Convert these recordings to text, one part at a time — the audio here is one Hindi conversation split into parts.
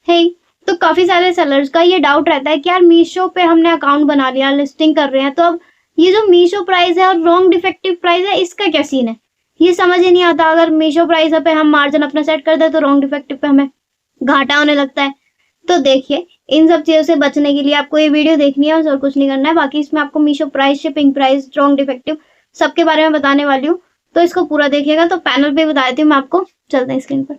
है। तो काफी सारे सेलर्स का ये डाउट रहता है कि यार मीशो पे हमने अकाउंट बना लिया, लिस्टिंग कर रहे हैं, तो अब ये जो मीशो प्राइस है और रॉन्ग डिफेक्टिव प्राइस है, इसका क्या सीन है? ये समझ ही नहीं आता। अगर मीशो प्राइस पे हम मार्जिन अपना सेट कर दे तो रॉन्ग डिफेक्टिव पे हमें घाटा होने लगता है। तो देखिए, इन सब चीजों से बचने के लिए आपको ये वीडियो देखनी है और कुछ नहीं करना है। बाकी इसमें आपको Meesho price, shipping price, wrong defective सबके बारे में बताने वाली हूँ, तो इसको पूरा देखिएगा। तो पैनल पे बता देती हूँ मैं आपको, चलते हैं स्क्रीन पर।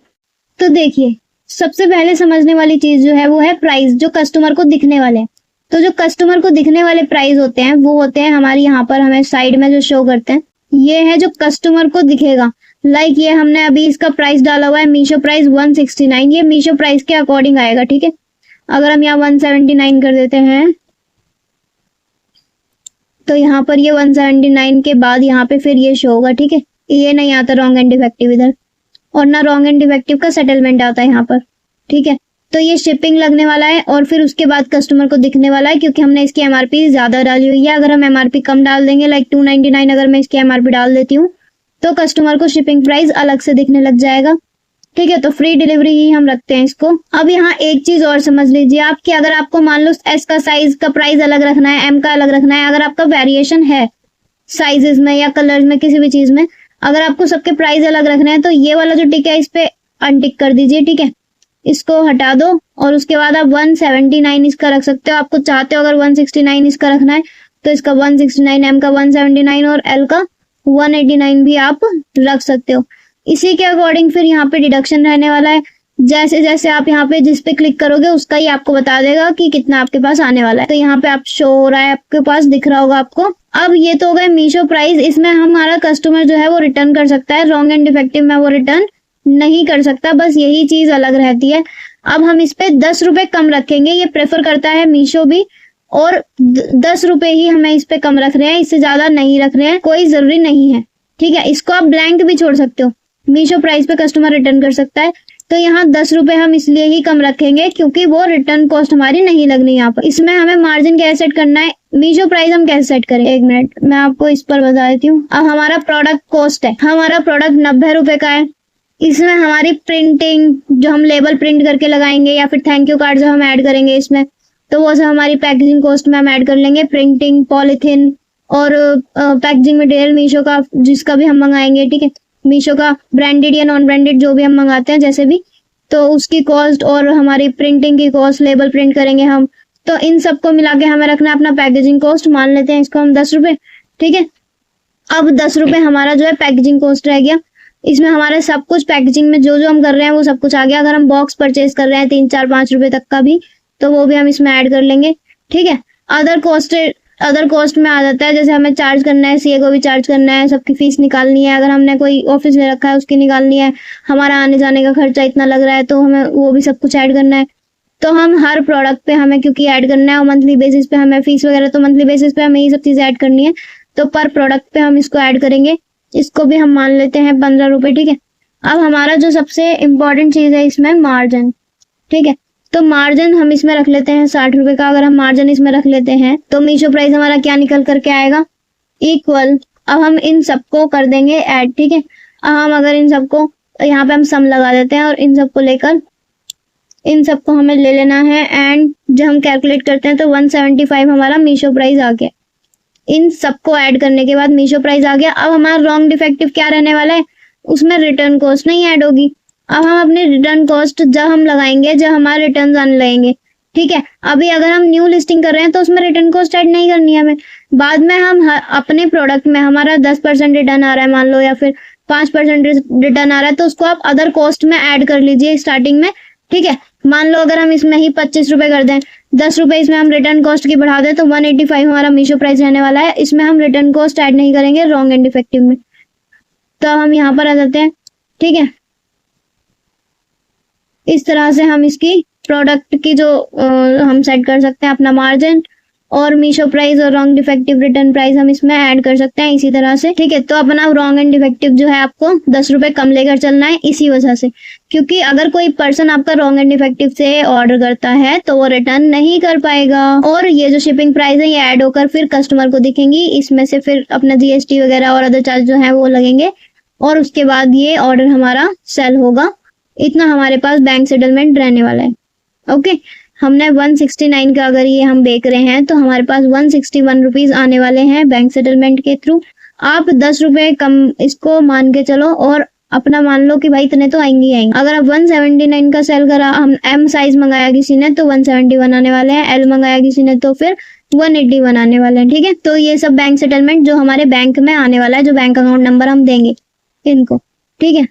तो देखिए, सबसे पहले समझने वाली चीज जो है वो है प्राइस, जो कस्टमर को दिखने वाले हैं। तो जो कस्टमर को दिखने वाले प्राइस होते हैं वो होते हैं हमारे यहाँ पर हमें साइड में जो शो करते हैं, ये है जो कस्टमर को दिखेगा। लाइक ये हमने अभी इसका प्राइस डाला हुआ है मीशो प्राइस 169, ये मीशो प्राइस के अकॉर्डिंग आएगा, ठीक है। अगर हम यहाँ 179 कर देते हैं तो यहाँ पर ये 179 के बाद यहाँ पे फिर ये शो होगा, ठीक है। ये नहीं आता रॉन्ग एंड डिफेक्टिव इधर, और ना रॉन्ग एंड डिफेक्टिव का सेटलमेंट आता है यहाँ पर, ठीक है। तो ये शिपिंग लगने वाला है और फिर उसके बाद कस्टमर को दिखने वाला है, क्योंकि हमने इसकी एमआरपी ज्यादा डाली हुई है। अगर हम एमआरपी कम डाल देंगे, लाइक 299 अगर मैं इसकी एमआरपी डाल देती हूँ, तो कस्टमर को शिपिंग प्राइस अलग से दिखने लग जाएगा, ठीक है। तो फ्री डिलीवरी ही हम रखते हैं इसको। अब यहाँ एक चीज और समझ लीजिए आप, कि अगर आपको मान लो एस का साइज का प्राइस अलग रखना है, एम का अलग रखना है, अगर आपका वेरिएशन है साइजेस में या कलर्स में, किसी भी चीज में अगर आपको सबके प्राइस अलग रखना है, तो ये वाला जो टिक है इस पे अनटिक कर दीजिए, ठीक है। इसको हटा दो और उसके बाद आप 179 इसका रख सकते हो। आपको चाहते हो अगर 169 इसका रखना है तो इसका 169, एम का 179 और एल का 189 भी आप रख सकते हो। इसी के अकॉर्डिंग फिर यहाँ पे डिडक्शन रहने वाला है। जैसे जैसे आप यहाँ पे जिस पे क्लिक करोगे उसका ही आपको बता देगा कि कितना आपके पास आने वाला है। तो यहाँ पे आप शो हो रहा है, आपके पास दिख रहा होगा आपको। अब ये तो हो गए मीशो प्राइस, इसमें हमारा कस्टमर जो है वो रिटर्न कर सकता है, रॉन्ग एंड डिफेक्टिव में वो रिटर्न नहीं कर सकता, बस यही चीज अलग रहती है। अब हम इस पे 10 रुपए कम रखेंगे, ये प्रेफर करता है मीशो भी, और 10 रुपए ही हमें इस पे कम रख रहे हैं, इससे ज्यादा नहीं रख रहे हैं, कोई जरूरी नहीं है, ठीक है। इसको आप ब्लैंक भी छोड़ सकते हो, मीशो प्राइस पे कस्टमर रिटर्न कर सकता है। तो यहाँ 10 रुपए हम इसलिए ही कम रखेंगे क्योंकि वो रिटर्न कॉस्ट हमारी नहीं लगनी यहाँ पर। इसमें हमें मार्जिन कैसे सेट करना है, मीशो प्राइस हम कैसे सेट करें, एक मिनट मैं आपको इस पर बता देती हूँ। अब हमारा प्रोडक्ट कॉस्ट है, हमारा प्रोडक्ट 90 रुपए का है। इसमें हमारी प्रिंटिंग, जो हम लेबल प्रिंट करके लगाएंगे या फिर थैंक यू कार्ड जो हम ऐड करेंगे इसमें, तो वो सब हमारी पैकेजिंग कॉस्ट में हम ऐड कर लेंगे। प्रिंटिंग, पॉलिथिन और पैकेजिंग मटेरियल मीशो का जिसका भी हम मंगाएंगे, ठीक है, मीशो का ब्रांडेड या नॉन ब्रांडेड जो भी हम मंगाते हैं जैसे भी, तो उसकी कॉस्ट और हमारी प्रिंटिंग की कॉस्ट, लेबल प्रिंट करेंगे हम, तो इन सबको मिला के हमें रखना है अपना पैकेजिंग कॉस्ट। मान लेते हैं इसको हम 10 रुपए, ठीक है। अब 10 रुपए हमारा जो है पैकेजिंग कॉस्ट रह गया। इसमें हमारा सब कुछ पैकेजिंग में जो जो हम कर रहे हैं वो सब कुछ आ गया। अगर हम बॉक्स परचेज कर रहे हैं 3, 4, 5 रुपए तक का भी, तो वो भी हम इसमें ऐड कर लेंगे, ठीक है। अदर कॉस्ट में आ जाता है, जैसे हमें चार्ज करना है, सीए को भी चार्ज करना है, सबकी फीस निकालनी है, अगर हमने कोई ऑफिस ले रखा है उसकी निकालनी है, हमारा आने जाने का खर्चा इतना लग रहा है तो हमें वो भी सब कुछ ऐड करना है। तो हम हर प्रोडक्ट पे हमें क्योंकि ऐड करना है और मंथली बेसिस पे हमें फीस वगैरह, तो मंथली बेसिस पे हमें ये सब चीजें ऐड करनी है, तो पर प्रोडक्ट पे हम इसको ऐड करेंगे। इसको भी हम मान लेते हैं 15 रुपए, ठीक है। अब हमारा जो सबसे इम्पोर्टेंट चीज है इसमें मार्जिन, ठीक है। तो मार्जिन हम इसमें रख लेते हैं 60 रुपए का। अगर हम मार्जिन इसमें रख लेते हैं तो मीशो प्राइस हमारा क्या निकल करके आएगा, इक्वल। अब हम इन सबको कर देंगे ऐड, ठीक है। अब हम अगर इन सबको यहाँ पे हम सम लगा देते हैं और इन सबको लेकर इन सबको हमें ले लेना है, एंड जब हम कैलकुलेट करते हैं तो 175 हमारा मीशो प्राइस आ गया। इन सबको ऐड करने के बाद मीशो प्राइस आ गया। अब हमारा रॉन्ग डिफेक्टिव क्या रहने वाला है, उसमें रिटर्न कॉस्ट नहीं ऐड होगी। अब हम अपने रिटर्न कॉस्ट जब हम लगाएंगे जब हमारे रिटर्न आने लगेंगे, ठीक है। अभी अगर हम न्यू लिस्टिंग कर रहे हैं तो उसमें रिटर्न कॉस्ट ऐड नहीं करनी है हमें। बाद में हम अपने प्रोडक्ट में हमारा 10% रिटर्न आ रहा है मान लो, या फिर 5% रिटर्न आ रहा है, तो उसको आप अदर कॉस्ट में ऐड कर लीजिए स्टार्टिंग में, ठीक है। मान लो अगर हम इसमें ही 25 रुपए कर दें, 10 रुपए इसमें हम रिटर्न कॉस्ट की बढ़ा दें, तो 185 हमारा मीशो प्राइस रहने वाला है। इसमें हम रिटर्न कॉस्ट ऐड नहीं करेंगे रॉन्ग एंड डिफेक्टिव में। तो हम यहाँ पर आ जाते हैं, ठीक है। इस तरह से हम इसकी प्रोडक्ट की जो हम सेट कर सकते हैं अपना मार्जिन, और मीशो प्राइस और रॉन्ग डिफेक्टिव रिटर्न प्राइस हम इसमें ऐड कर सकते हैं इसी तरह से, ठीक है। तो अपना रॉन्ग एंड डिफेक्टिव जो है आपको 10 रुपए कम लेकर चलना है इसी वजह से, क्योंकि अगर कोई पर्सन आपका रॉन्ग एंड डिफेक्टिव से ऑर्डर करता है तो वो रिटर्न नहीं कर पाएगा, और ये जो शिपिंग प्राइस है ये ऐड होकर फिर कस्टमर को दिखेंगी, इसमें से फिर अपना जीएसटी वगैरह और अदर चार्ज जो है वो लगेंगे, और उसके बाद ये ऑर्डर हमारा सेल होगा। इतना हमारे पास बैंक सेटलमेंट रहने वाला है। ओके, हमने 169 का अगर ये हम बेच रहे हैं तो हमारे पास 161 रुपीज आने वाले हैं बैंक सेटलमेंट के थ्रू। आप 10 रुपए कम इसको मान के चलो और अपना मान लो कि भाई इतने तो आएंगे ही आएंगे। अगर आप 179 का सेल करा, हम एम साइज मंगाया किसी ने तो 171 आने वाले हैं, एल मंगाया किसी ने तो फिर 181 आने वाले हैं। ठीक है, तो ये सब बैंक सेटलमेंट जो हमारे बैंक में आने वाला है, जो बैंक अकाउंट नंबर हम देंगे इनको। ठीक है,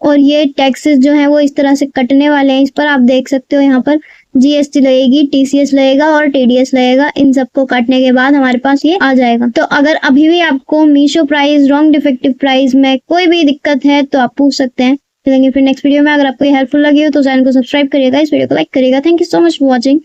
और ये टैक्सेस जो है वो इस तरह से कटने वाले हैं। इस पर आप देख सकते हो, यहाँ पर जीएसटी लगेगी, टीसीएस लगेगा और टीडीएस लगेगा। इन सबको काटने के बाद हमारे पास ये आ जाएगा। तो अगर अभी भी आपको Meesho price, wrong defective price में कोई भी दिक्कत है तो आप पूछ सकते हैं। चलेंगे फिर नेक्स्ट वीडियो में। अगर आपको ये हेल्पफुल लगी हो तो चैनल को सब्सक्राइब करिएगा, इस वीडियो को लाइक करिएगा। Thank you so much for watching.